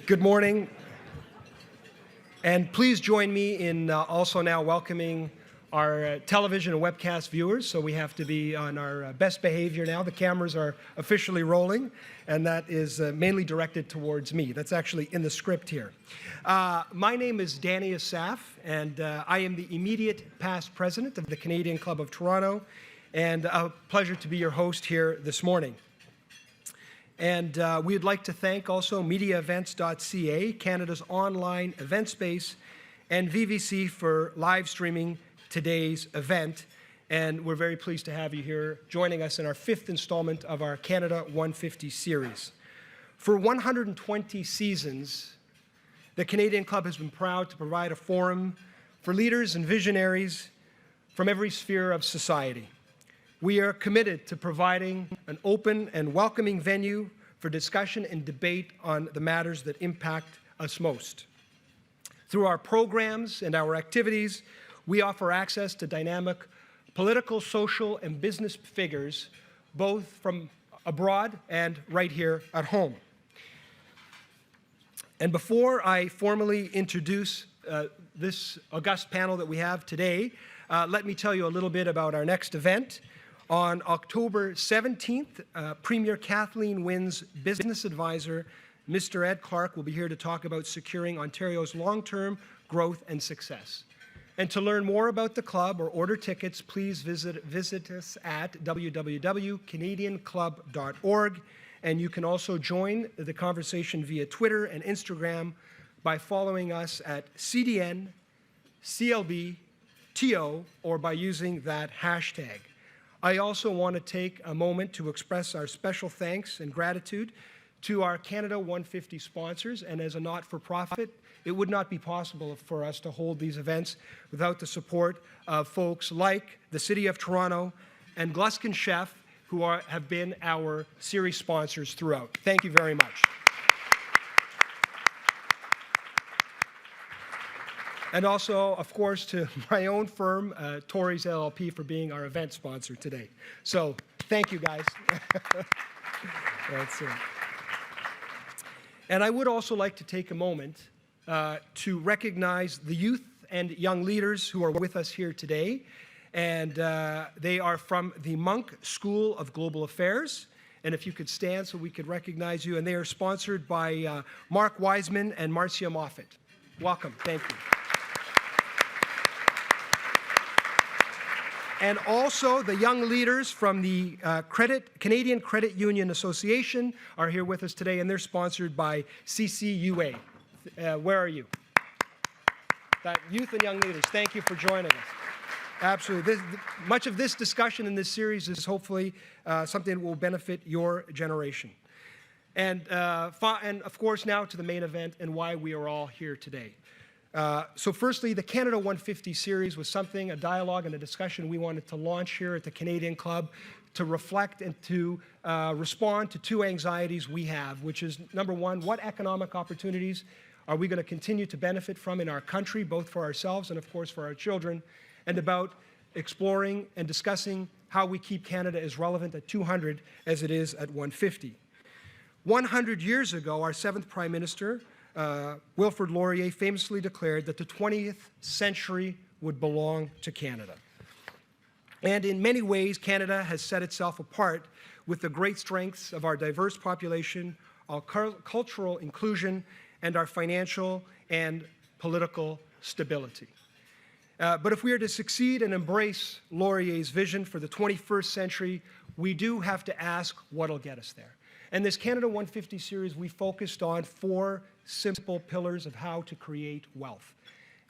Good morning, and please join me in also now welcoming our television and webcast viewers. So we have to be on our best behavior now. The cameras are officially rolling, and that is mainly directed towards me. That's actually in the script here. My name is Danny Asaf, and I am the immediate past president of the Canadian Club of Toronto, and a pleasure to be your host here this morning. And we'd like to thank also MediaEvents.ca, Canada's online event space, and VVC for live streaming today's event. And we're very pleased to have you here joining us in our 5th installment of our Canada 150 series. For 120 seasons, the Canadian Club has been proud to provide a forum for leaders and visionaries from every sphere of society. We are committed to providing an open and welcoming venue for discussion and debate on the matters that impact us most. Through our programs and our activities, we offer access to dynamic political, social, and business figures, both from abroad and right here at home. And before I formally introduce this august panel that we have today, let me tell you a little bit about our next event. On October 17th, Premier Kathleen Wynne's business advisor, Mr. Ed Clark, will be here to talk about securing Ontario's long-term growth and success. And to learn more about the club or order tickets, please visit us at www.canadianclub.org. And you can also join the conversation via Twitter and Instagram by following us at CDN, CLB, TO, or by using that hashtag. I also want to take a moment to express our special thanks and gratitude to our Canada 150 sponsors, and as a not-for-profit, it would not be possible for us to hold these events without the support of folks like the City of Toronto and Gluskin Chef, who have been our series sponsors throughout. Thank you very much. And also, of course, to my own firm, Torrey's LLP, for being our event sponsor today. So, thank you, guys. That's it. And I would also like to take a moment to recognize the youth and young leaders who are with us here today. And they are from the Monk School of Global Affairs. And if you could stand so we could recognize you. And they are sponsored by Mark Wiseman and Marcia Moffat. Welcome. Thank you. And also the young leaders from the Canadian Credit Union Association are here with us today, and they're sponsored by CCUA. Where are you? That youth and young leaders, thank you for joining us. Absolutely. Much of this discussion in this series is hopefully something that will benefit your generation. And of course now to the main event and why we are all here today. So firstly, the Canada 150 series was a dialogue and a discussion we wanted to launch here at the Canadian Club to reflect and to respond to two anxieties we have, which is, number one, what economic opportunities are we going to continue to benefit from in our country, both for ourselves and, of course, for our children, and about exploring and discussing how we keep Canada as relevant at 200 as it is at 150. 100 years ago, our 7th Prime Minister, Wilfrid Laurier, famously declared that the 20th century would belong to Canada. And in many ways, Canada has set itself apart with the great strengths of our diverse population, our cultural inclusion, and our financial and political stability. But if we are to succeed and embrace Laurier's vision for the 21st century, we do have to ask what'll get us there. And this Canada 150 series, we focused on 4 simple pillars of how to create wealth.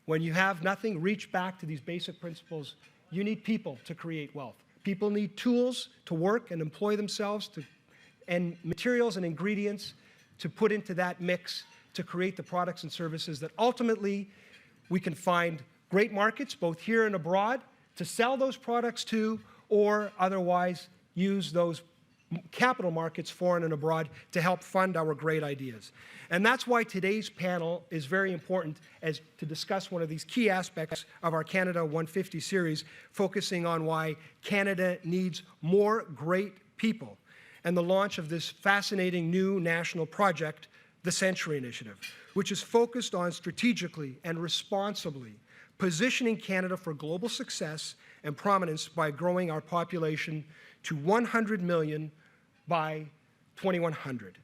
When you have nothing, reach back to these basic principles. You need people to create wealth. People need tools to work and employ themselves, and materials and ingredients to put into that mix to create the products and services that ultimately we can find great markets, both here and abroad, to sell those products to, or otherwise use those capital markets, foreign and abroad, to help fund our great ideas. And that's why today's panel is very important as to discuss one of these key aspects of our Canada 150 series, focusing on why Canada needs more great people, and the launch of this fascinating new national project the Century Initiative, which is focused on strategically and responsibly positioning Canada for global success and prominence by growing our population to 100 million by 2100.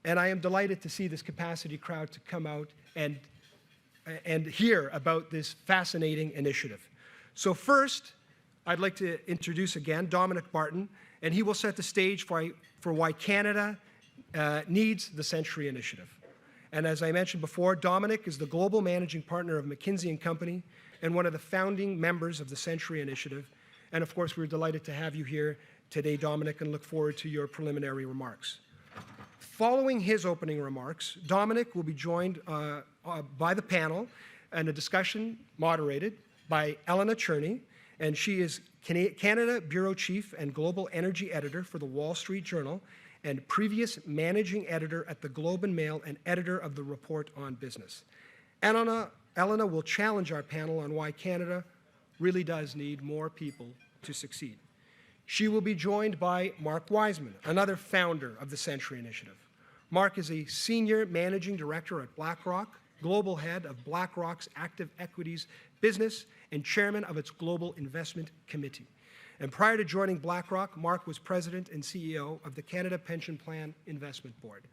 And I am delighted to see this capacity crowd to come out and hear about this fascinating initiative. So first, I'd like to introduce again Dominic Barton, and he will set the stage for why Canada needs the Century Initiative. And as I mentioned before, Dominic is the global managing partner of McKinsey & Company and one of the founding members of the Century Initiative. And of course, we're delighted to have you here today, Dominic, and look forward to your preliminary remarks. Following his opening remarks, Dominic will be joined by the panel and a discussion moderated by Elena Cherney, and she is Canada Bureau Chief and Global Energy Editor for the Wall Street Journal and previous Managing Editor at the Globe and Mail and editor of the Report on Business. Elena will challenge our panel on why Canada really does need more people to succeed. She will be joined by Mark Wiseman, another founder of the Century Initiative. Mark is a Senior Managing Director at BlackRock, Global Head of BlackRock's Active Equities Business, and Chairman of its Global Investment Committee. And prior to joining BlackRock, Mark was President and CEO of the Canada Pension Plan Investment Board.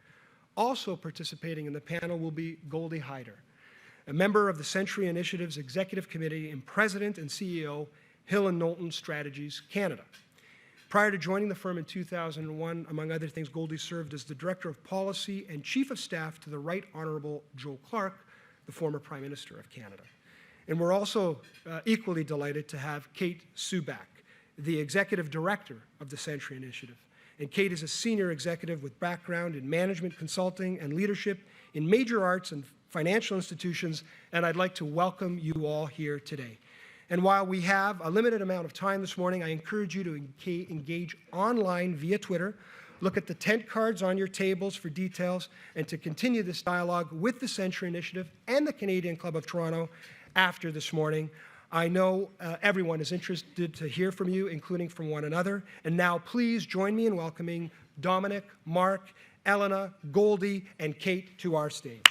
Also participating in the panel will be Goldy Hyder, a member of the Century Initiative's Executive Committee and President and CEO, Hill & Knowlton Strategies Canada. Prior to joining the firm in 2001, among other things, Goldy served as the Director of Policy and Chief of Staff to the Right Honourable Joe Clark, the former Prime Minister of Canada. And we're also equally delighted to have Kate Subak, the Executive Director of the Century Initiative. And Kate is a senior executive with background in management consulting and leadership in major arts and financial institutions, and I'd like to welcome you all here today. And while we have a limited amount of time this morning, I encourage you to engage online via Twitter, look at the tent cards on your tables for details, and to continue this dialogue with the Century Initiative and the Canadian Club of Toronto after this morning. I know everyone is interested to hear from you, including from one another. And now please join me in welcoming Dominic, Mark, Elena, Goldy, and Kate to our stage.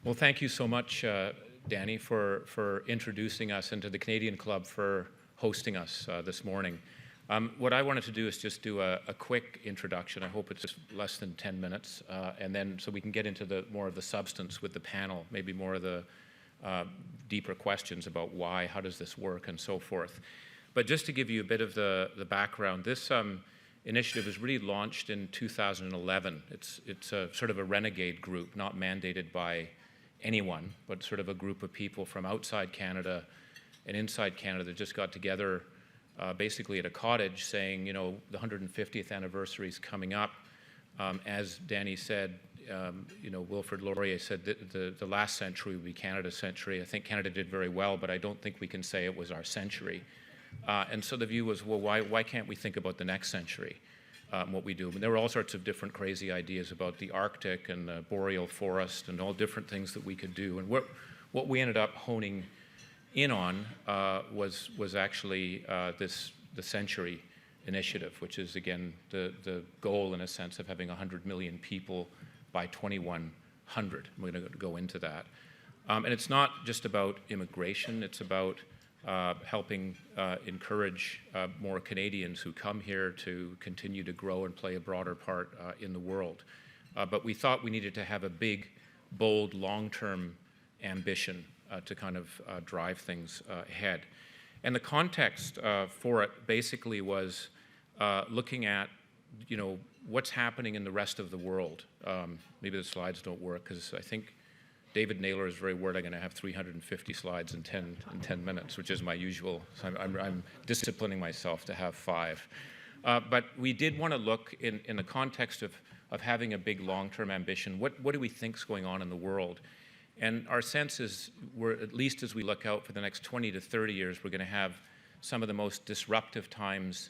Well, thank you so much, Danny, for introducing us, and to the Canadian Club for hosting us this morning. What I wanted to do is just do a quick introduction. I hope it's just less than 10 minutes, and then so we can get into more of the substance with the panel, maybe more of the deeper questions about why, how does this work, and so forth. But just to give you a bit of the background, this initiative was really launched in 2011. It's a sort of a renegade group, not mandated by anyone, but sort of a group of people from outside Canada and inside Canada that just got together basically at a cottage saying, you know, the 150th anniversary is coming up. As Danny said, you know, Wilfrid Laurier said that the last century would be Canada's century. I think Canada did very well, but I don't think we can say it was our century. And so the view was, well, why can't we think about the next century? What we do. And there were all sorts of different crazy ideas about the Arctic and the boreal forest and all different things that we could do. And what we ended up honing in on was actually the Century Initiative, which is, again, the goal, in a sense, of having 100 million people by 2100. We're going to go into that. And it's not just about immigration. It's about helping encourage more Canadians who come here to continue to grow and play a broader part in the world. But we thought we needed to have a big, bold, long-term ambition to kind of drive things ahead. And the context for it basically was looking at, you know, what's happening in the rest of the world. Maybe the slides don't work because I think David Naylor is very worried I'm going to have 350 slides in 10 minutes, which is my usual. So I'm disciplining myself to have 5. But we did want to look in the context of having a big long-term ambition. What do we think is going on in the world? And our sense is, at least as we look out for the next 20 to 30 years, we're going to have some of the most disruptive times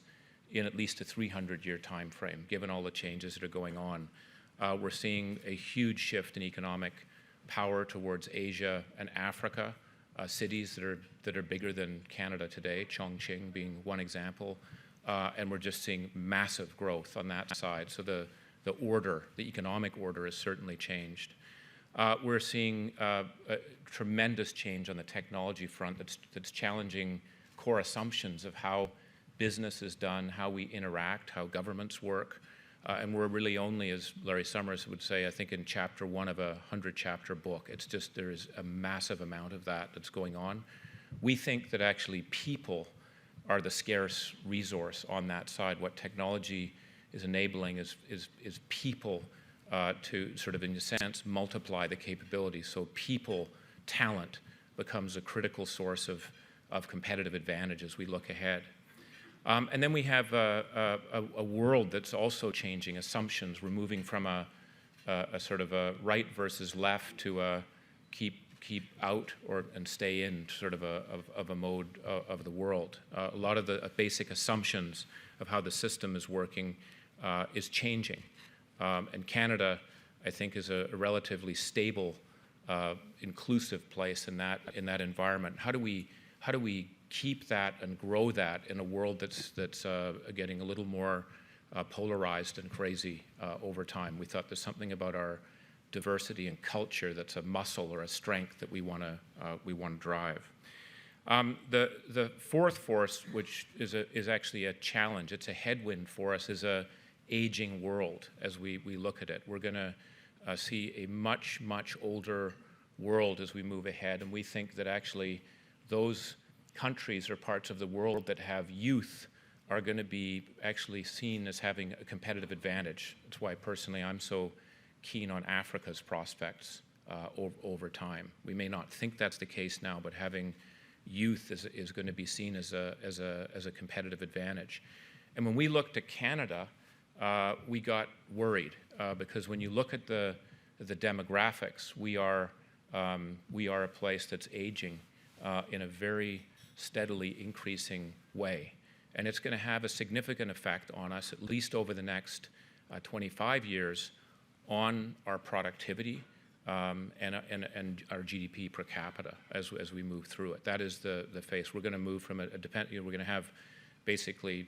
in at least a 300-year time frame, given all the changes that are going on. We're seeing a huge shift in economic power towards Asia and Africa, cities that are bigger than Canada today, Chongqing being one example, and we're just seeing massive growth on that side. So the economic order has certainly changed. We're seeing a tremendous change on the technology front that's challenging core assumptions of how business is done, how we interact, how governments work. And we're really only, as Larry Summers would say, I think in chapter 1 of a 100-chapter book. It's just, there is a massive amount of that's going on. We think that actually people are the scarce resource on that side. What technology is enabling is people to sort of, in a sense, multiply the capabilities. So people, talent, becomes a critical source of competitive advantage as we look ahead. And then we have a world that's also changing assumptions. We're moving from a sort of a right versus left to a keep out and stay in sort of a mode of the world. A lot of the basic assumptions of how the system is working is changing. And Canada, I think, is a relatively stable, inclusive place in that environment. How do we keep that and grow that in a world that's getting a little more polarized and crazy over time? We thought there's something about our diversity and culture that's a muscle or a strength that we want to drive. The fourth force, which is actually a challenge, it's a headwind for us, is a aging world as we look at it. We're going to see a much older world as we move ahead, and we think that actually those countries or parts of the world that have youth are going to be actually seen as having a competitive advantage. That's why personally I'm so keen on Africa's prospects over time. We may not think that's the case now, but having youth is going to be seen as a competitive advantage. And when we looked at Canada, we got worried because when you look at the demographics, we are a place that's aging in a very steadily increasing way. And it's going to have a significant effect on us, at least over the next 25 years, on our productivity and our GDP per capita as we move through it. That is the phase. We're going to move from we're going to have basically,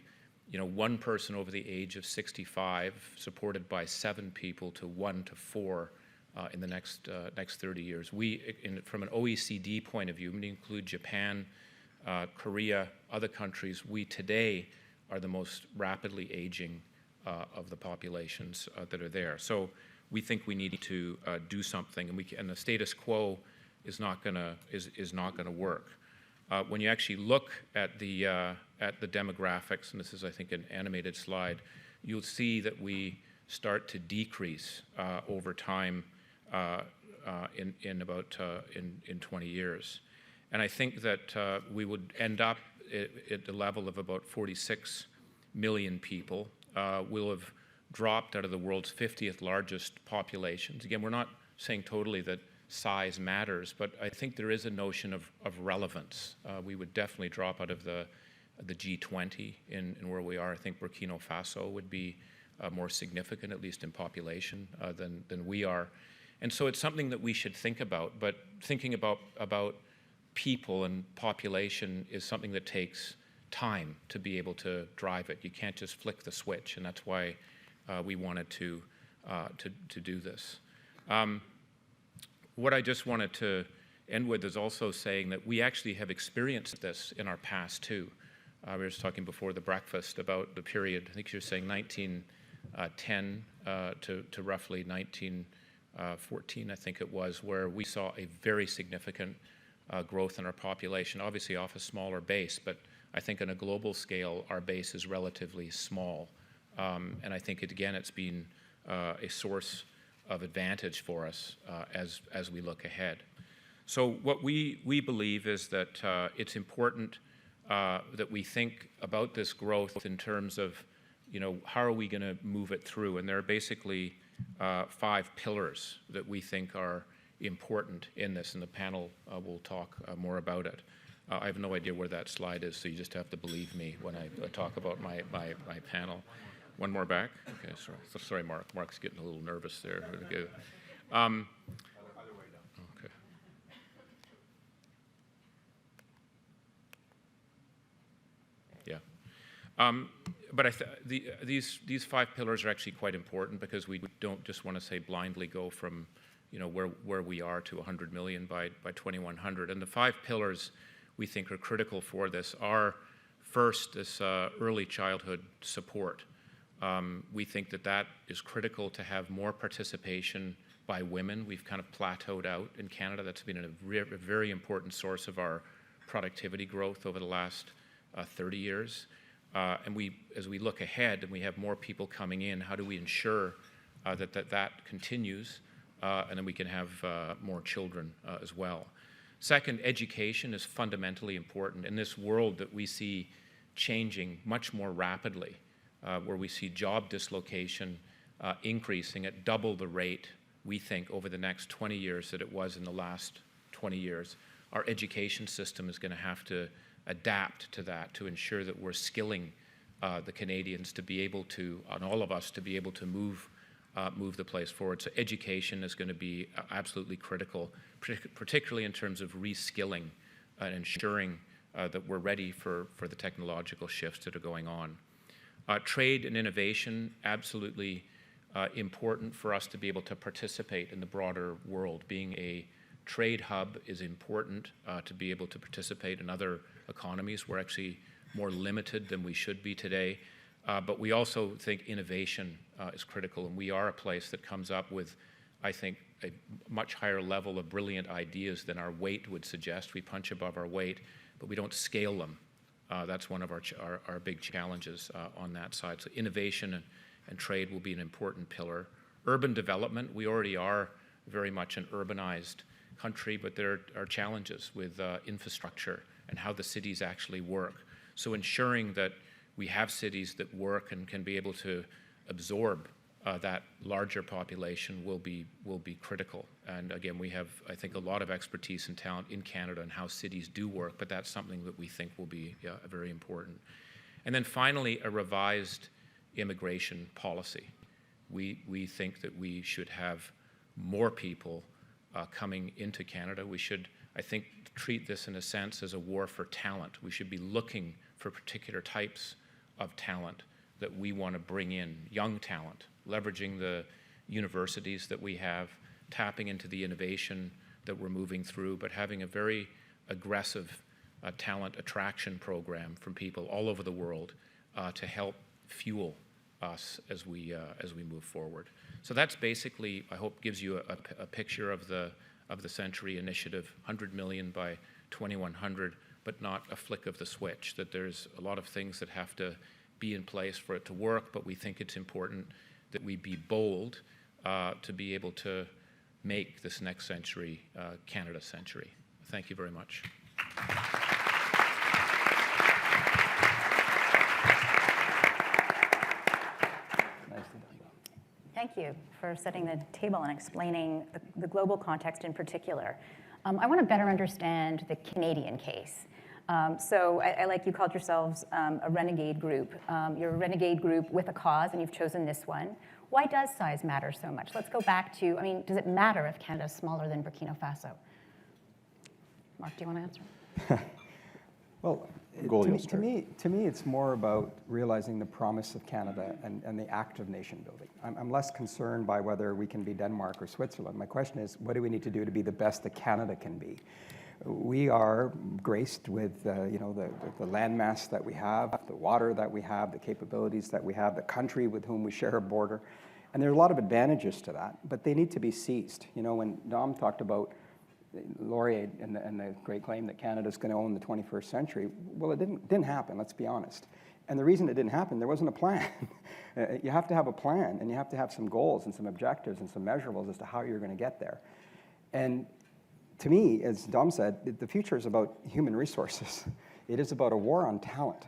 one person over the age of 65 supported by 7 people to 1 to 4 in the next 30 years. From an OECD point of view, when you include Japan, Korea, other countries, we today are the most rapidly aging of the populations that are there. So we think we need to do something, and the status quo is not going to work. When you actually look at the demographics, and this is, I think, an animated slide, you'll see that we start to decrease over time in 20 years. And I think that we would end up at the level of about 46 million people. We'll have dropped out of the world's 50th largest populations. Again, we're not saying totally that size matters, but I think there is a notion of relevance. We would definitely drop out of the G20 in where we are. I think Burkina Faso would be more significant, at least in population, than we are. And so it's something that we should think about, but thinking about people and population is something that takes time to be able to drive it. You can't just flick the switch, and that's why we wanted to do this. What I just wanted to end with is also saying that we actually have experienced this in our past too. We were just talking before the breakfast about the period, I think you're saying 1910 to roughly 1914, I think it was, where we saw a very significant growth in our population, obviously off a smaller base, but I think on a global scale, our base is relatively small. And I think, it's been a source of advantage for us as we look ahead. So what we believe is that it's important that we think about this growth in terms of, how are we going to move it through? And there are basically 5 pillars that we think are important in this, and the panel will talk more about it. I have no idea where that slide is, so you just have to believe me when I talk about my panel. One more back? Okay, sorry, Mark. Mark's getting a little nervous there. Okay. Yeah. But these 5 pillars are actually quite important, because we don't just want to say blindly go from where we are to 100 million by 2100. And the 5 pillars we think are critical for this are, first, this early childhood support. We think that is critical to have more participation by women. We've kind of plateaued out in Canada. That's been a very important source of our productivity growth over the last 30 years. And as we look ahead and we have more people coming in, how do we ensure that continues, and then we can have more children as well. Second, education is fundamentally important in this world that we see changing much more rapidly, where we see job dislocation increasing at double the rate, we think, over the next 20 years that it was in the last 20 years. Our education system is going to have to adapt to that, to ensure that we're skilling the Canadians to be able to, and all of us, to be able to move the place forward. So education is going to be absolutely critical, particularly in terms of reskilling and ensuring that we're ready for the technological shifts that are going on. Trade and innovation, absolutely important for us to be able to participate in the broader world. Being a trade hub is important to be able to participate in other economies. We're actually more limited than we should be today. But we also think innovation is critical, and we are a place that comes up with, I think, a much higher level of brilliant ideas than our weight would suggest. We punch above our weight, but we don't scale them. That's one of our big challenges on that side. So innovation and trade will be an important pillar. Urban development, we already are very much an urbanized country, but there are challenges with infrastructure and how the cities actually work. So ensuring that we have cities that work and can be able to absorb that larger population will be critical. And again, we have, I think, a lot of expertise and talent in Canada on how cities do work, but that's something that we think will be very important. And then finally, a revised immigration policy. We think that we should have more people coming into Canada. We should, I think, treat this in a sense as a war for talent. We should be looking for particular types of talent that we want to bring in, young talent, leveraging the universities that we have, tapping into the innovation that we're moving through, but having a very aggressive talent attraction program from people all over the world to help fuel us as we move forward. So that's basically, I hope, gives you a picture of the Century Initiative, 100 million by 2100, but not a flick of the switch, that there's a lot of things that have to be in place for it to work, but we think it's important that we be bold to be able to make this next century Canada century. Thank you very much. Thank you for setting the table and explaining the global context in particular. I want to better understand the Canadian case. So I like you called yourselves a renegade group. You're a renegade group with a cause, and you've chosen this one. Why does size matter so much? Let's go back to, does it matter if Canada's smaller than Burkina Faso? Mark, do you want to answer? Well, to me, it's more about realizing the promise of Canada and the act of nation building. I'm less concerned by whether we can be Denmark or Switzerland. My question is, what do we need to do to be the best that Canada can be? We are graced with the landmass that we have, the water that we have, the capabilities that we have, the country with whom we share a border. And there are a lot of advantages to that, but they need to be seized. When Dom talked about Laurier and the great claim that Canada's going to own the 21st century, well, it didn't happen, let's be honest. And the reason it didn't happen, there wasn't a plan. You have to have a plan, and you have to have some goals and some objectives and some measurables as to how you're going to get there. And to me, as Dom said, the future is about human resources. It is about a war on talent.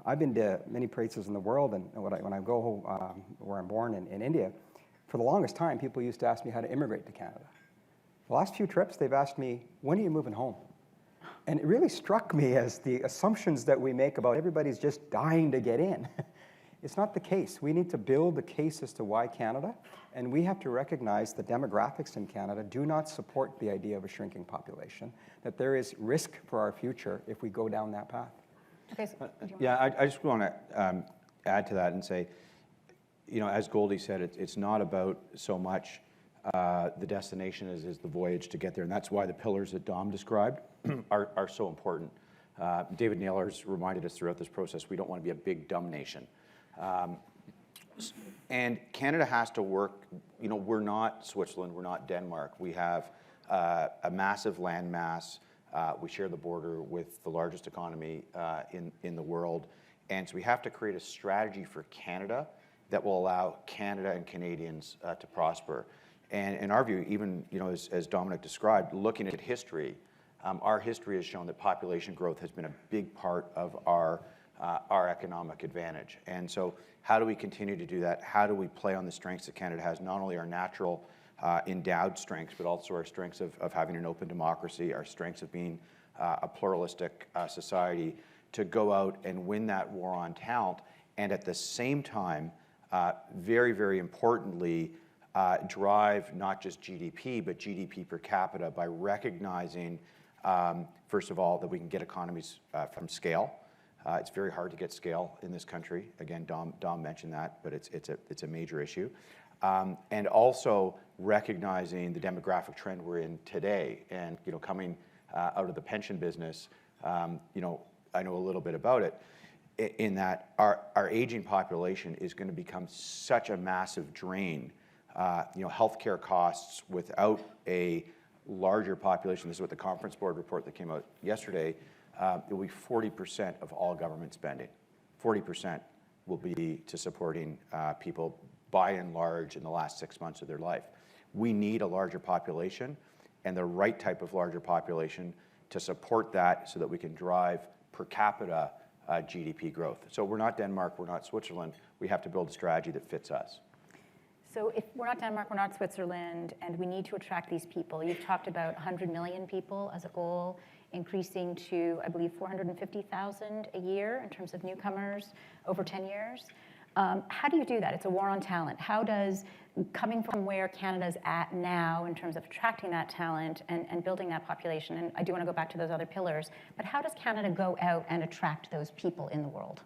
I've been to many places in the world, and when I go where I'm born in India, for the longest time, people used to ask me how to immigrate to Canada. The last few trips, they've asked me, when are you moving home? And it really struck me as the assumptions that we make about everybody's just dying to get in. It's not the case. We need to build a case as to why Canada, and we have to recognize the demographics in Canada do not support the idea of a shrinking population, that there is risk for our future if we go down that path. Okay, so, Yeah, I just want to add to that and say, you know, as Goldy said, it's not about so much the destination as is the voyage to get there, and that's why the pillars that Dom described are so important. David Naylor's reminded us throughout this process, we don't want to be a big, dumb nation. And Canada has to work, you know, we're not Switzerland, we're not Denmark. We have a massive land mass. We share the border with the largest economy in the world. And so we have to create a strategy for Canada that will allow Canada and Canadians to prosper. And in our view, even, you know, as Dominic described, looking at history, our history has shown that population growth has been a big part of our economic advantage. And so how do we continue to do that? How do we play on the strengths that Canada has, not only our natural endowed strengths, but also our strengths of having an open democracy, our strengths of being a pluralistic society, to go out and win that war on talent, and at the same time, very, very importantly, drive not just GDP, but GDP per capita by recognizing, first of all, that we can get economies from scale. It's very hard to get scale in this country. Again, Dom mentioned that, but it's a major issue. And also recognizing the demographic trend we're in today, and, you know, coming out of the pension business, you know, I know a little bit about it, in that our aging population is going to become such a massive drain. You know, healthcare costs without a larger population, this is what the Conference Board report that came out yesterday, it will be 40% of all government spending. 40% will be to supporting people, by and large, in the last 6 months of their life. We need a larger population, and the right type of larger population to support that so that we can drive per capita GDP growth. So we're not Denmark, we're not Switzerland. We have to build a strategy that fits us. So if we're not Denmark, we're not Switzerland, and we need to attract these people. You've talked about 100 million people as a goal, increasing to, I believe, 450,000 a year in terms of newcomers over 10 years. How do you do that? It's a war on talent. How does, coming from where Canada's at now in terms of attracting that talent and building that population, and I do want to go back to those other pillars, but how does Canada go out and attract those people in the world?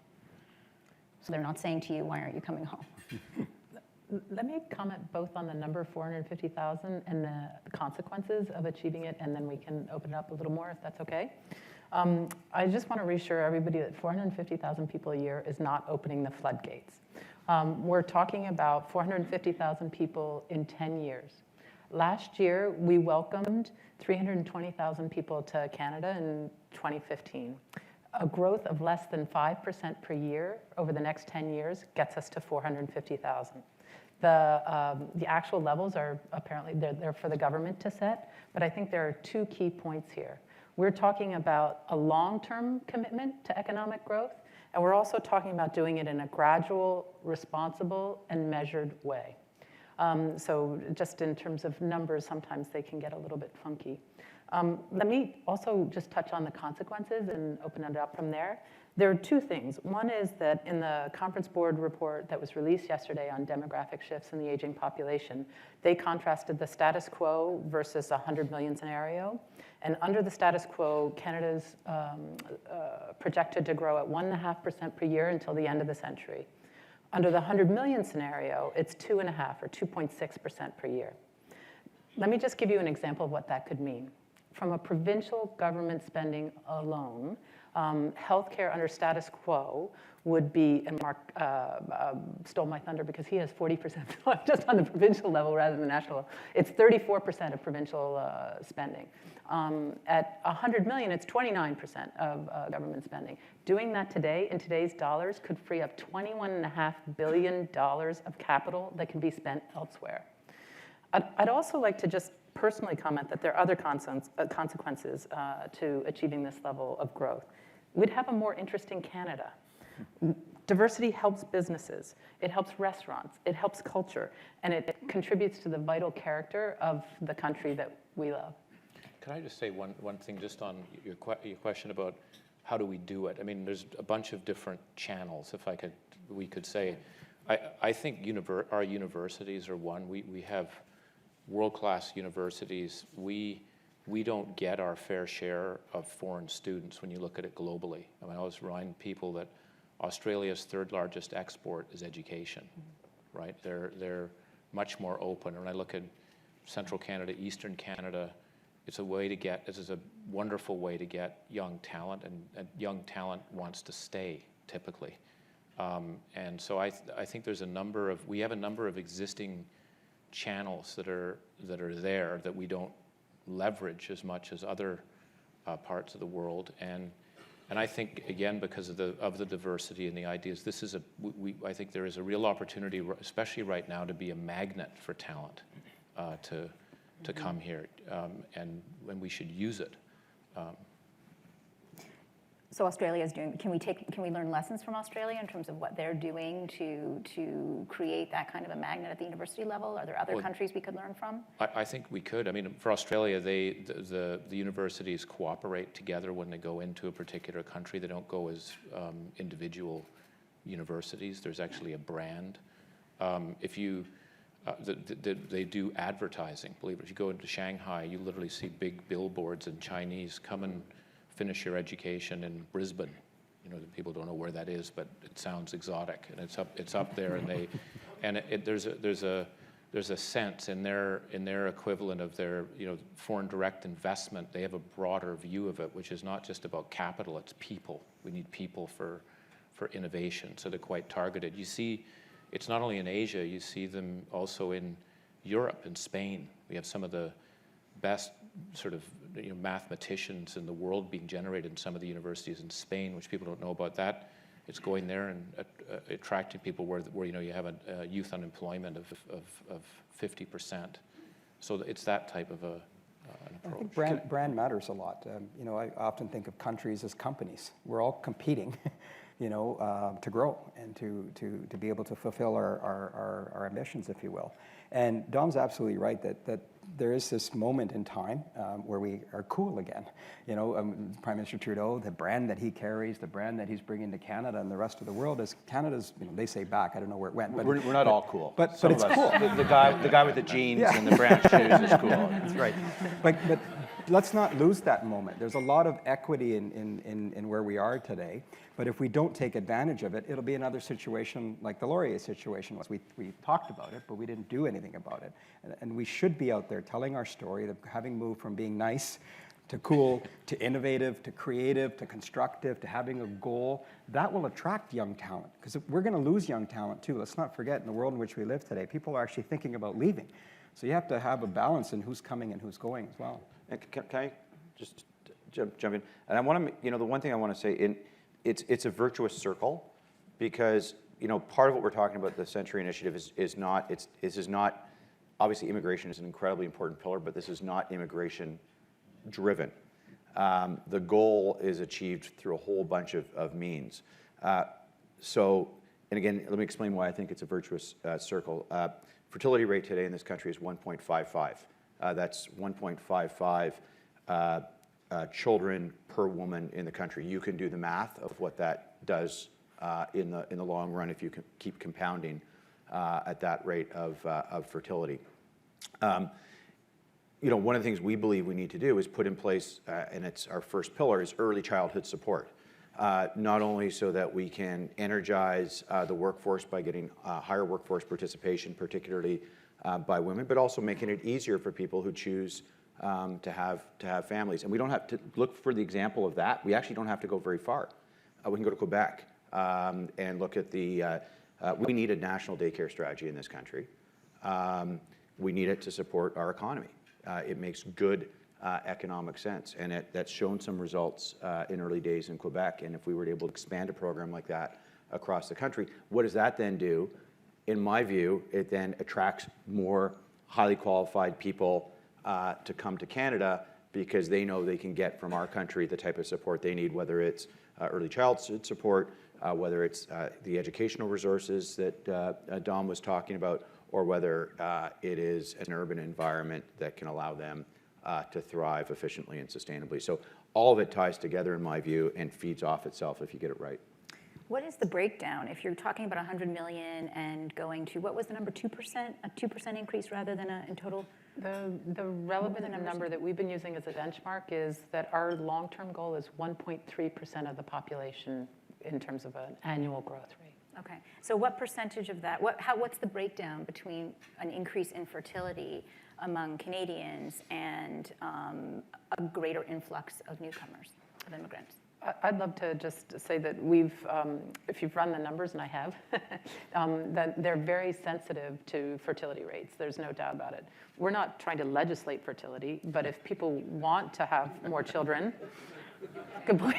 So they're not saying to you, why aren't you coming home? Let me comment both on the number 450,000 and the consequences of achieving it, and then we can open it up a little more if that's okay. I just want to reassure everybody that 450,000 people a year is not opening the floodgates. We're talking about 450,000 people in 10 years. Last year, we welcomed 320,000 people to Canada in 2015. A growth of less than 5% per year over the next 10 years gets us to 450,000. The actual levels are apparently, they're for the government to set, but I think there are two key points here. We're talking about a long-term commitment to economic growth, and we're also talking about doing it in a gradual, responsible, and measured way. So just in terms of numbers, sometimes they can get a little bit funky. Let me also just touch on the consequences and open it up from there. There are two things. One is that in the Conference Board report that was released yesterday on demographic shifts in the aging population, they contrasted the status quo versus a 100 million scenario. And under the status quo, Canada's projected to grow at 1.5% per year until the end of the century. Under the 100 million scenario, it's 2.5 or 2.6% per year. Let me just give you an example of what that could mean. From a provincial government spending alone, healthcare under status quo would be, and Mark stole my thunder because he has 40% just on the provincial level rather than the national. It's 34% of provincial spending. At 100 million, it's 29% of government spending. Doing that today, in today's dollars, could free up $21.5 billion of capital that can be spent elsewhere. I'd also like to just personally comment that there are other consequences to achieving this level of growth. We'd have a more interesting Canada. Diversity helps businesses, it helps restaurants, it helps culture, and it contributes to the vital character of the country that we love. Can I just say one thing just on your question about how do we do it? I mean, there's a bunch of different channels, we could say. I think our universities are one. We have world-class universities. We don't get our fair share of foreign students when you look at it globally. I mean, I always remind people that Australia's third largest export is education, right? They're much more open. And when I look at Central Canada, Eastern Canada, this is a wonderful way to get young talent, and young talent wants to stay typically. And so I think we have a number of existing channels that are there that we don't leverage as much as other parts of the world. And I think, again, because of the diversity and the ideas, I think there is a real opportunity, especially right now, to be a magnet for talent to come here, and we should use it. So Australia is doing. Can we learn lessons from Australia in terms of what they're doing to create that kind of a magnet at the university level? Are there other countries we could learn from? I think we could. I mean, for Australia, the universities cooperate together when they go into a particular country. They don't go as individual universities. There's actually a brand. They do advertising. Believe it, if you go into Shanghai, you literally see big billboards in Chinese, come and finish your education in Brisbane. You know, people don't know where that is, but it sounds exotic, and it's up there, and there's a sense in their equivalent of their foreign direct investment. They have a broader view of it, which is not just about capital, it's people. We need people for innovation, so they're quite targeted. You see, it's not only in Asia, you see them also in Europe and Spain. We have some of the best sort of mathematicians in the world being generated in some of the universities in Spain, which people don't know about that. It's going there and attracting people where you have a youth unemployment of 50%. So it's that type of an approach. I think brand matters a lot. I often think of countries as companies. We're all competing, to grow and to be able to fulfill our ambitions, if you will. And Dom's absolutely right that there is this moment in time where we are cool again. Prime Minister Trudeau, the brand that he carries, the brand that he's bringing to Canada and the rest of the world is Canada's. They say back. I don't know where it went. But we're not all cool. But it's cool. The guy with the jeans and the brown shoes is cool. That's right. But let's not lose that moment. There's a lot of equity in where we are today. But if we don't take advantage of it, it'll be another situation like the Laurier situation was. We talked about it, but we didn't do anything about it. And we should be out there telling our story of having moved from being nice to cool, to innovative, to creative, to constructive, to having a goal. That will attract young talent, because we're going to lose young talent too. Let's not forget, in the world in which we live today, people are actually thinking about leaving. So you have to have a balance in who's coming and who's going as well. And can I just jump in? And I want to, the one thing I want to say, it's a virtuous circle, because part of what we're talking about, the Century Initiative, is not obviously immigration is an incredibly important pillar, but this is not immigration driven. The goal is achieved through a whole bunch of means. And again, let me explain why I think it's a virtuous circle. Fertility rate today in this country is 1.55. That's 1.55 children per woman in the country. You can do the math of what that does in the long run if you can keep compounding at that rate of fertility. One of the things we believe we need to do is put in place, and it's our first pillar, is early childhood support. Not only so that we can energize the workforce by getting higher workforce participation, particularly by women, but also making it easier for people who choose to have families. And we don't have to look for the example of that. We actually don't have to go very far. We can go to Quebec and look at we need a national daycare strategy in this country. We need it to support our economy. It makes good economic sense, and that's shown some results in early days in Quebec. And if we were able to expand a program like that across the country, what does that then do? In my view, it then attracts more highly qualified people to come to Canada, because they know they can get from our country the type of support they need, whether it's early childhood support, whether it's the educational resources that Dom was talking about, or whether it is an urban environment that can allow them to thrive efficiently and sustainably. So all of it ties together, in my view, and feeds off itself if you get it right. What is the breakdown? If you're talking about 100 million and going to, what was the number, 2%? A 2% increase rather than in total? The relevant number that we've been using as a benchmark is that our long-term goal is 1.3% of the population in terms of an annual growth rate. Okay, so what percentage of that, what's the breakdown between an increase in fertility among Canadians and a greater influx of newcomers, of immigrants? I'd love to just say that we've, if you've run the numbers, and I have, that they're very sensitive to fertility rates. There's no doubt about it. We're not trying to legislate fertility, but if people want to have more children, good point.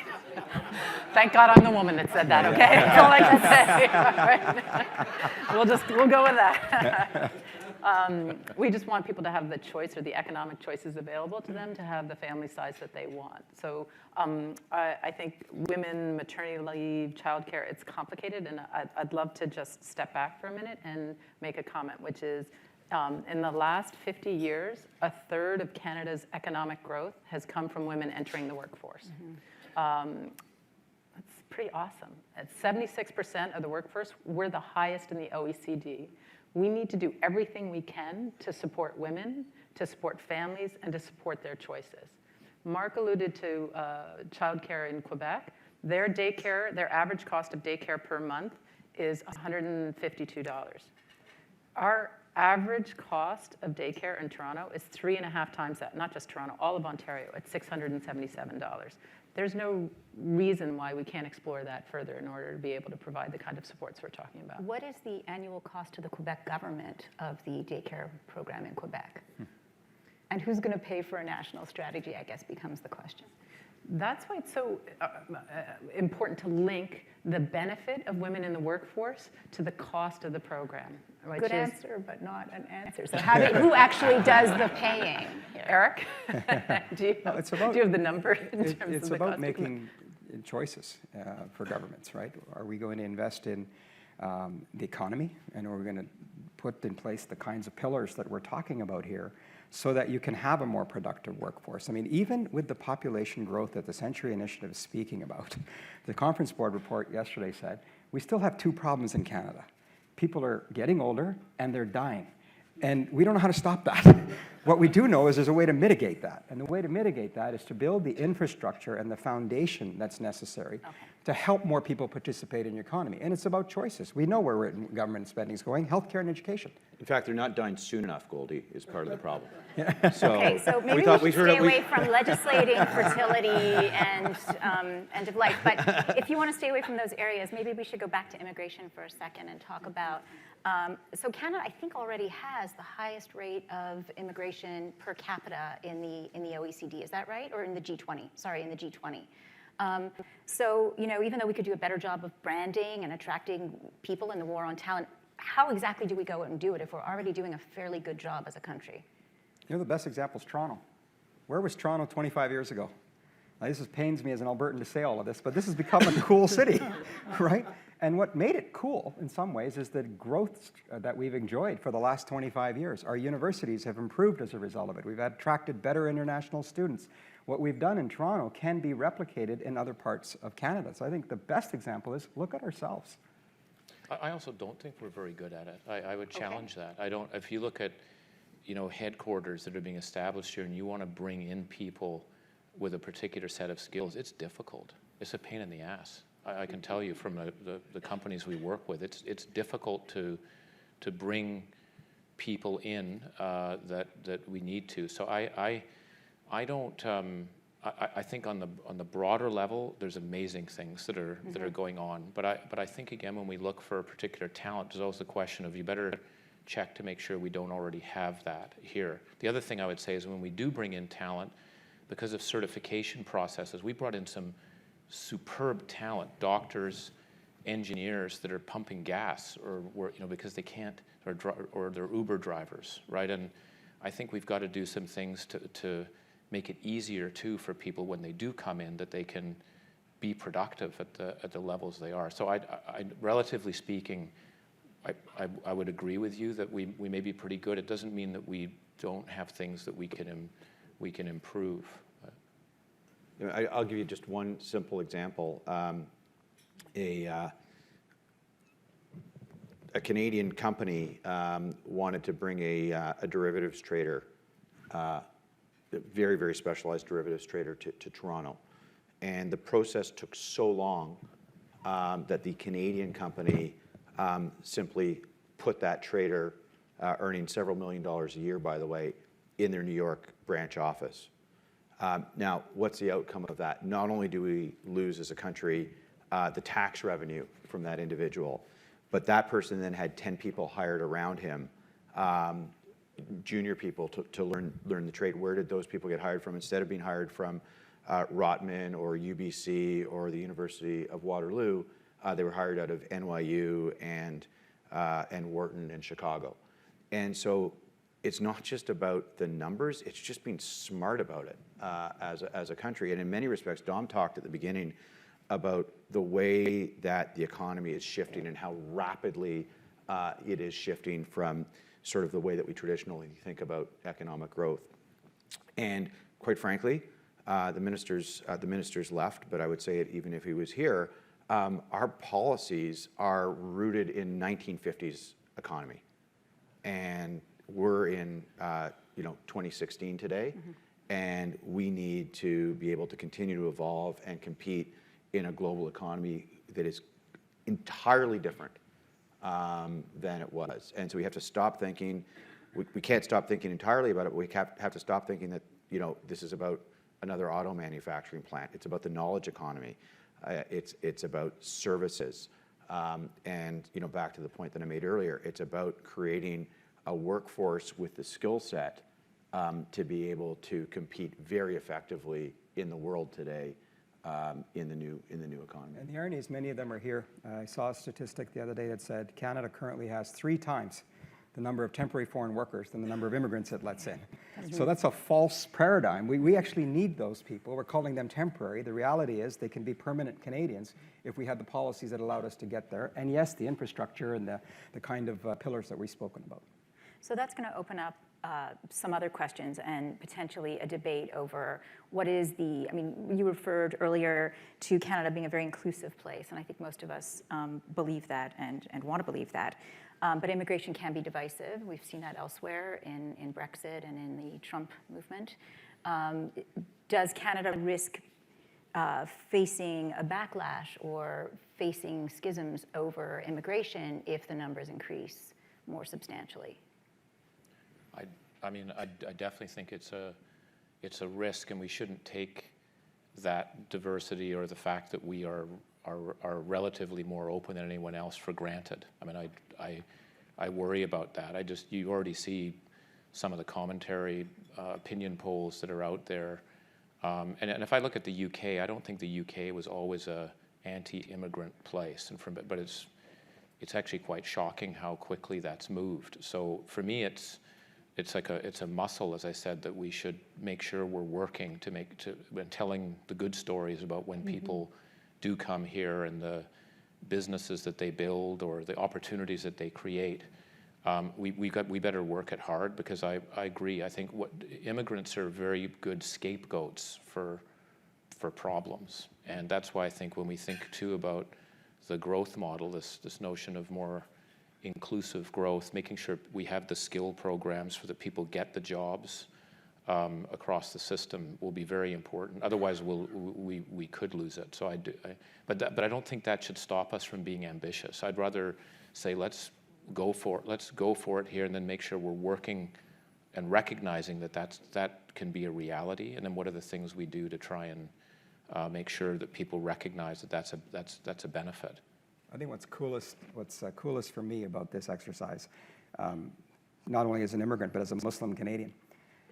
Thank God I'm the woman that said that, okay? That's all I can say. We'll go with that. We just want people to have the choice or the economic choices available to them to have the family size that they want. So I think women, maternity leave, childcare, it's complicated, and I'd love to just step back for a minute and make a comment, which is in the last 50 years, a third of Canada's economic growth has come from women entering the workforce. That's pretty awesome. At 76% of the workforce, we're the highest in the OECD. We need to do everything we can to support women, to support families, and to support their choices. Mark alluded to childcare in Quebec. Their daycare, their average cost of daycare per month is $152. Our average cost of daycare in Toronto is 3.5 times that, not just Toronto, all of Ontario, at $677. There's no reason why we can't explore that further in order to be able to provide the kind of supports we're talking about. What is the annual cost to the Quebec government of the daycare program in Quebec? And who's going to pay for a national strategy, I guess, becomes the question. That's why it's so important to link the benefit of women in the workforce to the cost of the program. Good answer, but not an answer. So who actually does the paying? Eric, do you have the number in terms of the cost? It's about making choices for governments, right? Are we going to invest in the economy, and are we going to put in place the kinds of pillars that we're talking about here so that you can have a more productive workforce? I mean, even with the population growth that the Century Initiative is speaking about, the Conference Board report yesterday said, we still have two problems in Canada. People are getting older and they're dying. And we don't know how to stop that. What we do know is there's a way to mitigate that. And the way to mitigate that is to build the infrastructure and the foundation that's necessary to help more people participate in your economy. And it's about choices. We know where government spending is going, healthcare and education. In fact, they're not dying soon enough, Goldy, is part of the problem. So maybe we should stay away from legislating fertility and end of life. But if you want to stay away from those areas, maybe we should go back to immigration for a second and talk about, so Canada, I think, already has the highest rate of immigration per capita in the OECD. Is that right? Or in the G20? Sorry, in the G20. So, even though we could do a better job of branding and attracting people in the war on talent, how exactly do we go and do it if we're already doing a fairly good job as a country? The best example is Toronto. Where was Toronto 25 years ago? Now, this pains me as an Albertan to say all of this, but this has become a cool city, right? And what made it cool, in some ways, is the growth that we've enjoyed for the last 25 years. Our universities have improved as a result of it. We've attracted better international students. What we've done in Toronto can be replicated in other parts of Canada. So I think the best example is look at ourselves. I also don't think we're very good at it. I would challenge that. If you look at, headquarters that are being established here and you want to bring in people with a particular set of skills, it's difficult. It's a pain in the ass. I can tell you from the companies we work with, it's difficult to bring people in that we need to. So I don't. I think on the broader level, there's amazing things that are going on. But I think again, when we look for a particular talent, there's always the question of you better check to make sure we don't already have that here. The other thing I would say is when we do bring in talent, because of certification processes, we brought in some superb talent, doctors, engineers that are pumping gas or because they can't, or they're Uber drivers, right? And I think we've got to do some things to make it easier too for people when they do come in that they can be productive at the levels they are. So I relatively speaking, I would agree with you that we may be pretty good. It doesn't mean that we don't have things that we can we can improve. I'll give you just one simple example. A Canadian company wanted to bring a derivatives trader, a very, very specialized derivatives trader to Toronto. And the process took so long that the Canadian company simply put that trader, earning several $million a year, by the way, in their New York branch office. Now, what's the outcome of that? Not only do we lose as a country the tax revenue from that individual, but that person then had 10 people hired around him, junior people to learn the trade. Where did those people get hired from? Instead of being hired from Rotman or UBC or the University of Waterloo, they were hired out of NYU and Wharton and Chicago. And so it's not just about the numbers, it's just being smart about it as a country. And in many respects, Dom talked at the beginning about the way that the economy is shifting and how rapidly it is shifting from sort of the way that we traditionally think about economic growth. And quite frankly, the minister's left, but I would say it even if he was here, our policies are rooted in 1950s economy. And we're in 2016 today, and we need to be able to continue to evolve and compete in a global economy that is entirely different than it was. And so we have to stop thinking, we can't stop thinking entirely about it, but we have to stop thinking that this is about another auto manufacturing plant. It's about the knowledge economy. It's about services. And back to the point that I made earlier, it's about creating a workforce with the skill set to be able to compete very effectively in the world today in the new economy. And the irony is many of them are here. I saw a statistic the other day that said Canada currently has 3 times the number of temporary foreign workers than the number of immigrants it lets in. So that's a false paradigm. We actually need those people. We're calling them temporary. The reality is they can be permanent Canadians if we had the policies that allowed us to get there. And yes, the infrastructure and the kind of pillars that we've spoken about. So that's going to open up some other questions and potentially a debate over what is you referred earlier to Canada being a very inclusive place, and I think most of us believe that and want to believe that. But immigration can be divisive. We've seen that elsewhere in Brexit and in the Trump movement. Does Canada risk facing a backlash or facing schisms over immigration if the numbers increase more substantially? I definitely think it's a risk, and we shouldn't take that diversity or the fact that we are relatively more open than anyone else for granted. I worry about that. You already see some of the commentary, opinion polls that are out there, and if I look at the UK, I don't think the UK was always a anti-immigrant place, but it's actually quite shocking how quickly that's moved. So for me, it's a muscle, as I said, that we should make sure we're working when telling the good stories about when people do come here and the businesses that they build or the opportunities that they create. We better work it hard, because I agree. I think immigrants are very good scapegoats for problems, and that's why I think when we think too about the growth model, this notion of more inclusive growth, making sure we have the skill programs so that people get the jobs across the system will be very important. Otherwise, we could lose it. So but I don't think that should stop us from being ambitious. I'd rather say let's go for it. Let's go for it here, and then make sure we're working and recognizing that can be a reality. And then what are the things we do to try and make sure that people recognize that that's a benefit. I think what's coolest for me about this exercise, not only as an immigrant but as a Muslim Canadian,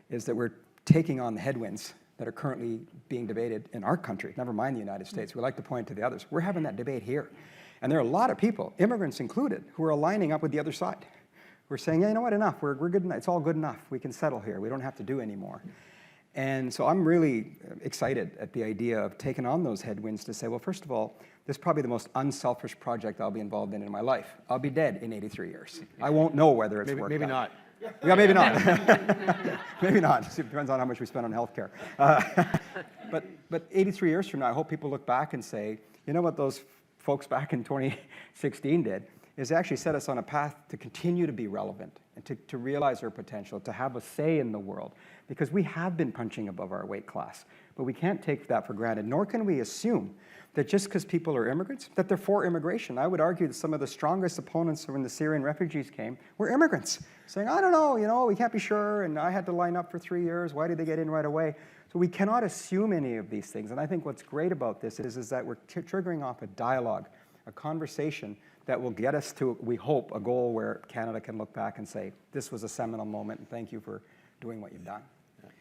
is that we're taking on the headwinds that are currently being debated in our country, never mind the United States. We like to point to the others. We're having that debate here. And there are a lot of people, immigrants included, who are aligning up with the other side. We're saying, yeah, you know what, enough, we're good enough, it's all good enough, we can settle here, we don't have to do anymore. And so I'm really excited at the idea of taking on those headwinds to say, well, first of all, this is probably the most unselfish project I'll be involved in my life. I'll be dead in 83 years. I won't know whether it's worked out. Maybe not. Yeah, maybe not. Maybe not. It depends on how much we spend on healthcare. But 83 years from now, I hope people look back and say, you know what those folks back in 2016 did is actually set us on a path to continue to be relevant and to realize our potential, to have a say in the world. Because we have been punching above our weight class, but we can't take that for granted, nor can we assume that just because people are immigrants, that they're for immigration. I would argue that some of the strongest opponents when the Syrian refugees came were immigrants, saying, I don't know, we can't be sure, and I had to line up for 3 years, why did they get in right away? So we cannot assume any of these things, and I think what's great about this is that we're triggering off a dialogue, a conversation that will get us to, we hope, a goal where Canada can look back and say, this was a seminal moment, and thank you for doing what you've done.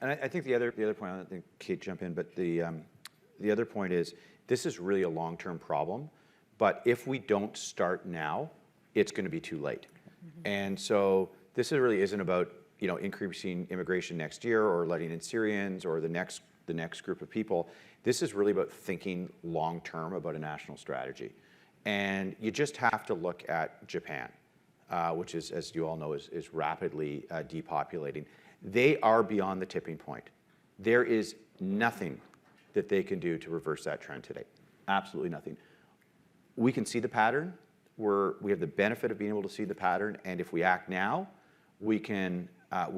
And I think the other point, I think Kate jump in, but the other point is, this is really a long-term problem, but if we don't start now, it's going to be too late. And so this really isn't about increasing immigration next year or letting in Syrians or the next group of people. This is really about thinking long-term about a national strategy. And you just have to look at Japan, which is, as you all know, is rapidly depopulating. They are beyond the tipping point. There is nothing that they can do to reverse that trend today. Absolutely nothing. We can see the pattern. We have the benefit of being able to see the pattern, and if we act now, we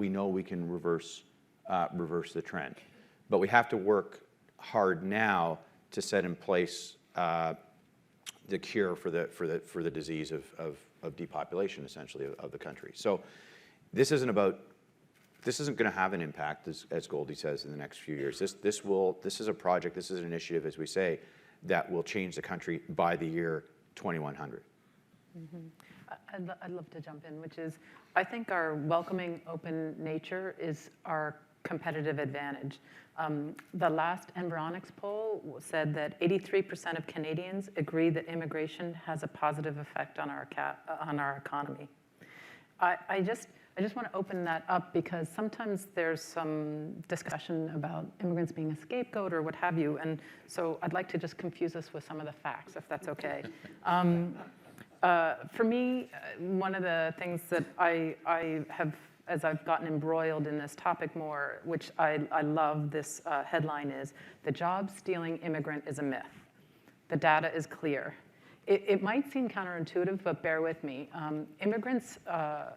know we can reverse the trend. But we have to work hard now to set in place the cure for the disease of depopulation, essentially, of the country. So this isn't going to have an impact, as Goldy says, in the next few years. This is a project, this is an initiative, as we say, that will change the country by the year 2100. I'd love to jump in, which is, I think our welcoming, open nature is our competitive advantage. The last Environics poll said that 83% of Canadians agree that immigration has a positive effect on our economy. I just want to open that up because sometimes there's some discussion about immigrants being a scapegoat or what have you, and so I'd like to just confuse us with some of the facts, if that's okay. For me, one of the things that I have, as I've gotten embroiled in this topic more, which I love this headline is, "The job-stealing immigrant is a myth. The data is clear." It might seem counterintuitive, but bear with me. Immigrants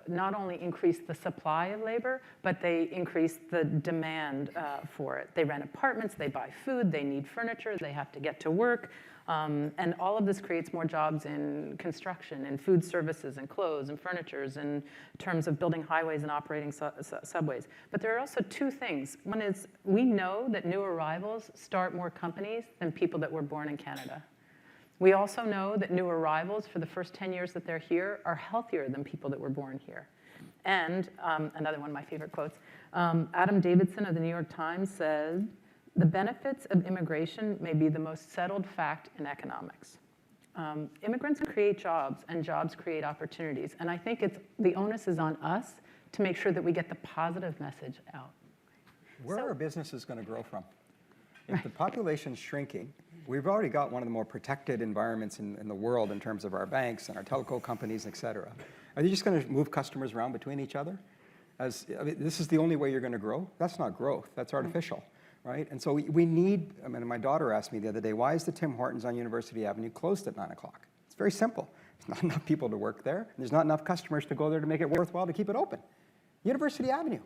not only increase the supply of labor, but they increase the demand for it. They rent apartments, they buy food, they need furniture, they have to get to work. And all of this creates more jobs in construction, in food services, and clothes, and furnitures, in terms of building highways and operating subways. But there are also two things. One is, we know that new arrivals start more companies than people that were born in Canada. We also know that new arrivals, for the first 10 years that they're here, are healthier than people that were born here. And another one of my favorite quotes, Adam Davidson of the New York Times said, "The benefits of immigration may be the most settled fact in economics." Immigrants create jobs, and jobs create opportunities. And I think the onus is on us to make sure that we get the positive message out. Where are businesses going to grow from? If the population's shrinking, we've already got one of the more protected environments in the world in terms of our banks and our telco companies, et cetera. Are you just going to move customers around between each other? This is the only way you're going to grow? That's not growth. That's artificial, right? And so we need, my daughter asked me the other day, why is the Tim Hortons on University Avenue closed at 9 o'clock? It's very simple. There's not enough people to work there, and there's not enough customers to go there to make it worthwhile to keep it open. University Avenue.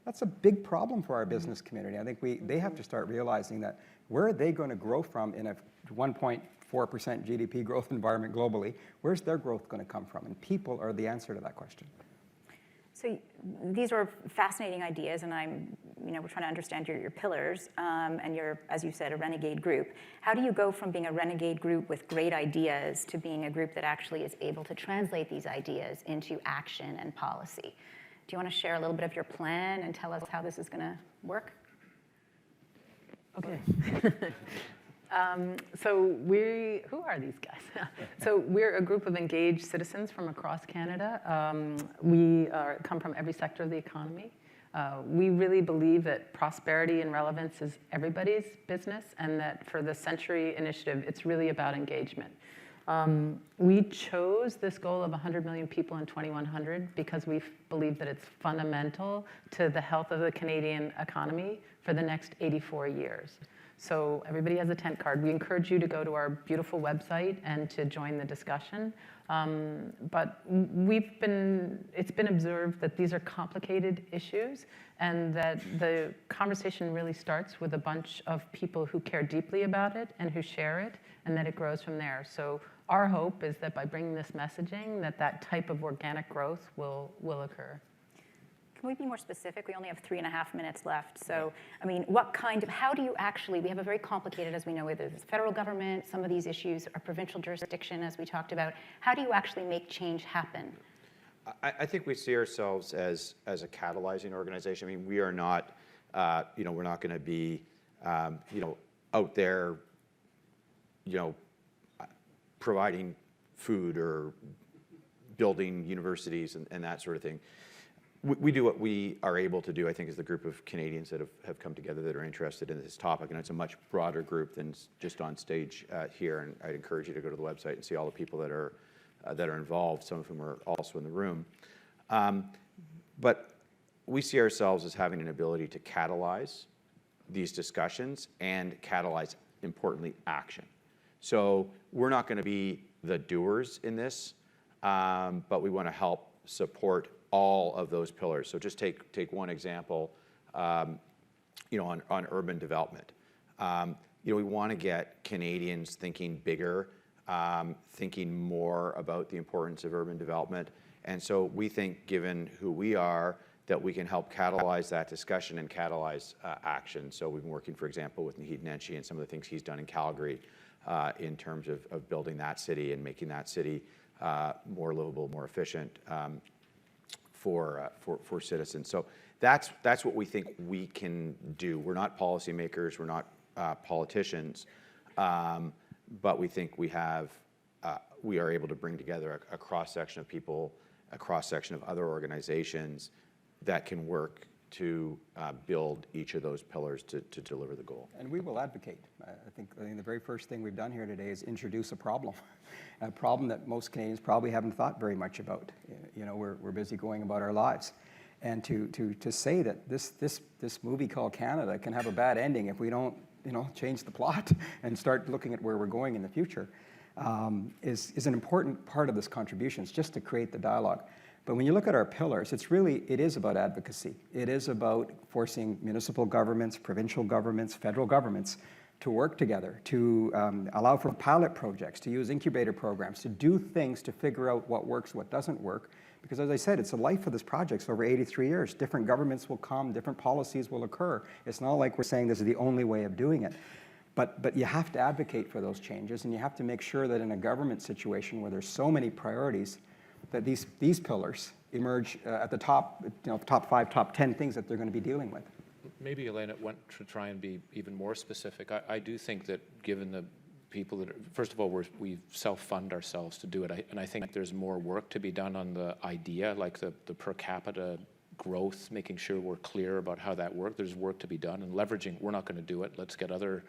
That's a big problem for our business community. I think they have to start realizing that where are they going to grow from in a 1.4% GDP growth environment globally? Where's their growth going to come from? And people are the answer to that question. So these are fascinating ideas, and we're trying to understand your pillars, and you're, as you said, a renegade group. How do you go from being a renegade group with great ideas to being a group that actually is able to translate these ideas into action and policy? Do you want to share a little bit of your plan and tell us how this is going to work? Okay. Who are these guys? So we're a group of engaged citizens from across Canada. We come from every sector of the economy. We really believe that prosperity and relevance is everybody's business, and that for the Century Initiative, it's really about engagement. We chose this goal of 100 million people in 2100 because we believe that it's fundamental to the health of the Canadian economy for the next 84 years. So everybody has a tent card. We encourage you to go to our beautiful website and to join the discussion. But it's been observed that these are complicated issues and that the conversation really starts with a bunch of people who care deeply about it and who share it, and that it grows from there. So our hope is that by bringing this messaging, that type of organic growth will occur. Can we be more specific? We only have 3.5 minutes left. So, I mean, how do you actually, we have a very complicated, as we know, whether it's federal government, some of these issues are provincial jurisdiction, as we talked about. How do you actually make change happen? I think we see ourselves as a catalyzing organization. I mean, we are not, we're not going to be, out there, providing food or building universities and that sort of thing. We do what we are able to do, I think, as the group of Canadians that have come together that are interested in this topic. And it's a much broader group than just on stage here. And I'd encourage you to go to the website and see all the people that are involved, some of whom are also in the room. But we see ourselves as having an ability to catalyze these discussions and catalyze, importantly, action. So we're not going to be the doers in this, but we want to help support all of those pillars. So just take one example, on urban development. We want to get Canadians thinking bigger, thinking more about the importance of urban development. And so we think, given who we are, that we can help catalyze that discussion and catalyze action. So we've been working, for example, with Naheed Nenshi and some of the things he's done in Calgary in terms of building that city and making that city more livable, more efficient for citizens. So that's what we think we can do. We're not policymakers, we're not politicians, but we think we are able to bring together a cross-section of people, a cross-section of other organizations that can work to build each of those pillars to deliver the goal. And we will advocate. I think the very first thing we've done here today is introduce a problem that most Canadians probably haven't thought very much about. We're busy going about our lives. And to say that this movie called Canada can have a bad ending if we don't change the plot and start looking at where we're going in the future is an important part of this contribution. It's just to create the dialogue. But when you look at our pillars, it is about advocacy. It is about forcing municipal governments, provincial governments, federal governments to work together, to allow for pilot projects, to use incubator programs, to do things to figure out what works, what doesn't work. Because as I said, it's the life of this project. So over 83 years, different governments will come, different policies will occur. It's not like we're saying this is the only way of doing it. But you have to advocate for those changes, and you have to make sure that in a government situation where there's so many priorities, that these pillars emerge at the top, top 5, top 10 things that they're going to be dealing with. Maybe Elena want to try and be even more specific. I do think that given the people that first of all, we self-fund ourselves to do it. And I think there's more work to be done on the idea, like the per capita growth, making sure we're clear about how that works. There's work to be done, and leveraging, we're not going to do it. Let's get other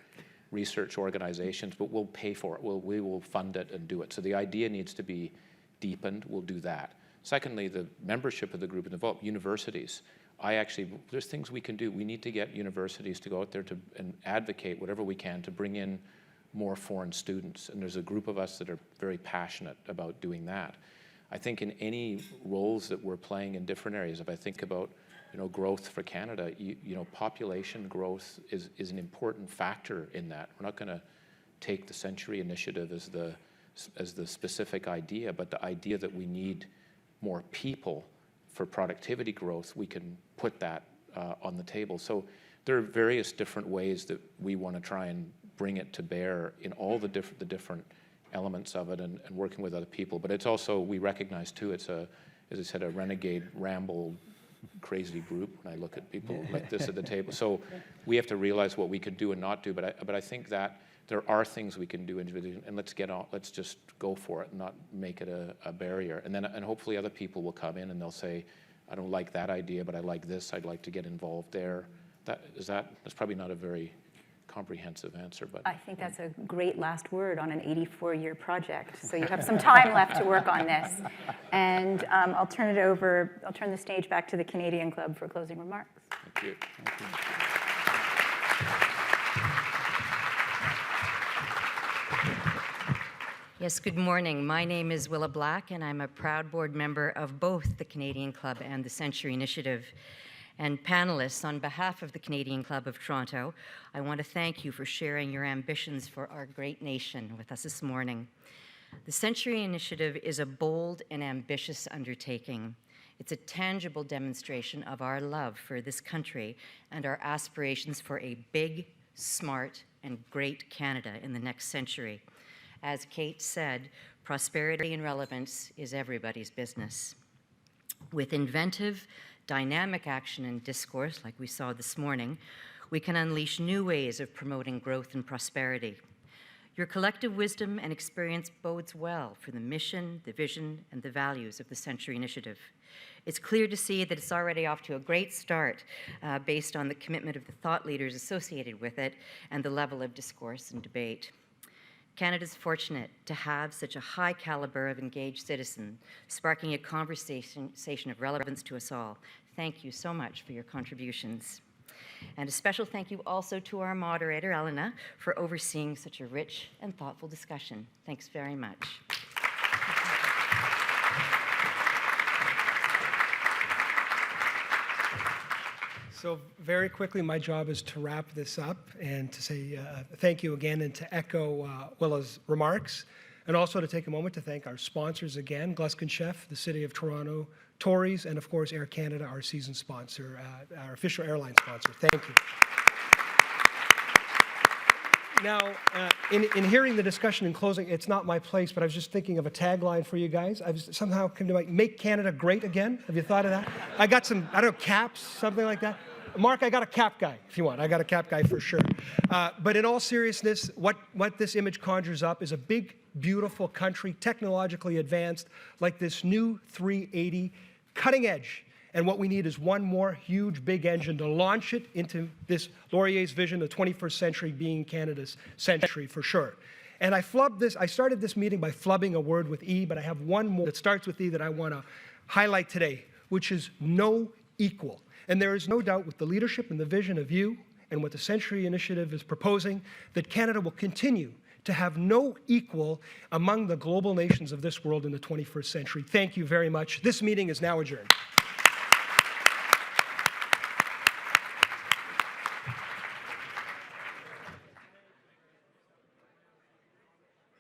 research organizations, but we'll pay for it. We will fund it and do it. So the idea needs to be deepened. We'll do that. Secondly, the membership of the group involved, universities. There's things we can do. We need to get universities to go out there and advocate whatever we can to bring in more foreign students. And there's a group of us that are very passionate about doing that. I think in any roles that we're playing in different areas, if I think about growth for Canada, population growth is an important factor in that. We're not going to take the Century Initiative as the specific idea, but the idea that we need more people for productivity growth, we can put that on the table. So there are various different ways that we want to try and bring it to bear in all the different elements of it and working with other people. But it's also, we recognize too, it's as I said, a renegade, ramble, crazy group when I look at people like this at the table. So we have to realize what we can do and not do. But I think that there are things we can do individually, and let's just go for it and not make it a barrier. And hopefully other people will come in and they'll say, I don't like that idea, but I like this. I'd like to get involved there. That's probably not a very comprehensive answer, but I think that's a great last word on an 84-year project. So you have some time left to work on this. And I'll turn the stage back to the Canadian Club for closing remarks. thank you. Thank you. Yes, good morning. My name is Willa Black, and I'm a proud board member of both the Canadian Club and the Century Initiative. And panelists, on behalf of the Canadian Club of Toronto, I want to thank you for sharing your ambitions for our great nation with us this morning. The Century Initiative is a bold and ambitious undertaking. It's a tangible demonstration of our love for this country and our aspirations for a big, smart, and great Canada in the next century. As Kate said, prosperity and relevance is everybody's business. With inventive, dynamic action and discourse, like we saw this morning, we can unleash new ways of promoting growth and prosperity. Your collective wisdom and experience bodes well for the mission, the vision, and the values of the Century Initiative. It's clear to see that it's already off to a great start based on the commitment of the thought leaders associated with it and the level of discourse and debate. Canada's fortunate to have such a high caliber of engaged citizen, sparking a conversation of relevance to us all. Thank you so much for your contributions. And a special thank you also to our moderator, Elena, for overseeing such a rich and thoughtful discussion. Thanks very much. So very quickly, my job is to wrap this up and to say thank you again and to echo Willa's remarks, and also to take a moment to thank our sponsors again, Gluskin Chef, the City of Toronto, Tories, and of course Air Canada, our season sponsor, our official airline sponsor. Thank you. Now, in hearing the discussion in closing, it's not my place, but I was just thinking of a tagline for you guys. I've somehow come to make Canada great again. Have you thought of that? I got some, I don't know, caps, something like that. Mark, I got a cap guy, if you want. I got a cap guy for sure. But in all seriousness, what this image conjures up is a big, beautiful country, technologically advanced, like this new 380, cutting edge. And what we need is one more huge, big engine to launch it into this Laurier's vision, the 21st century being Canada's century for sure. And I started this meeting by flubbing a word with E, but I have one more that starts with E that I want to highlight today, which is no equal. And there is no doubt with the leadership and the vision of you and what the Century Initiative is proposing, that Canada will continue to have no equal among the global nations of this world in the 21st century. Thank you very much. This meeting is now adjourned.